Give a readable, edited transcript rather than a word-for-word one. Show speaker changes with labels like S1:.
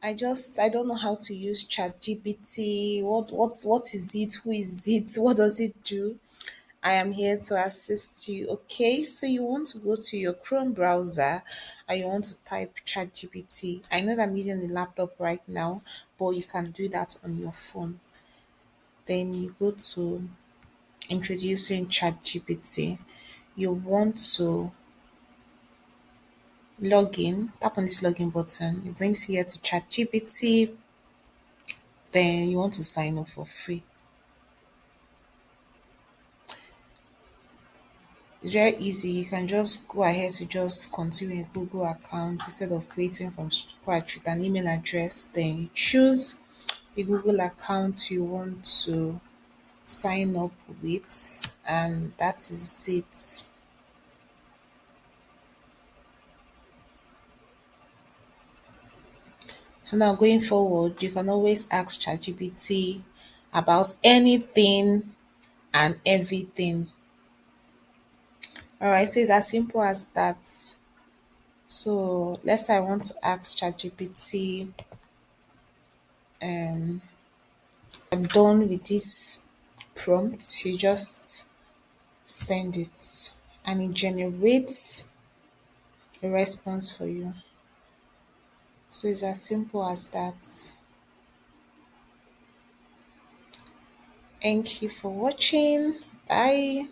S1: I don't know how to use ChatGPT. What is it? Who is it? What does it do? I am here to assist you. Okay, so you want to go to your Chrome browser and you want to type ChatGPT. I know that I'm using the laptop right now, but you can do that on your phone. Then you go to introducing ChatGPT. You want to log in, tap on this login button. It brings you here to ChatGPT. Then you want to sign up for free. It's very easy. You can just go ahead to just continue a Google account instead of creating from scratch with an email address. Then you choose the Google account you want to sign up with, and that is it. So now going forward, you can always ask ChatGPT about anything and everything. All right, so it's as simple as that. So let's say I want to ask ChatGPT, um, I'm done with this prompt. You just send it, and it generates a response for you. So it's as simple as that. Thank you for watching. Bye.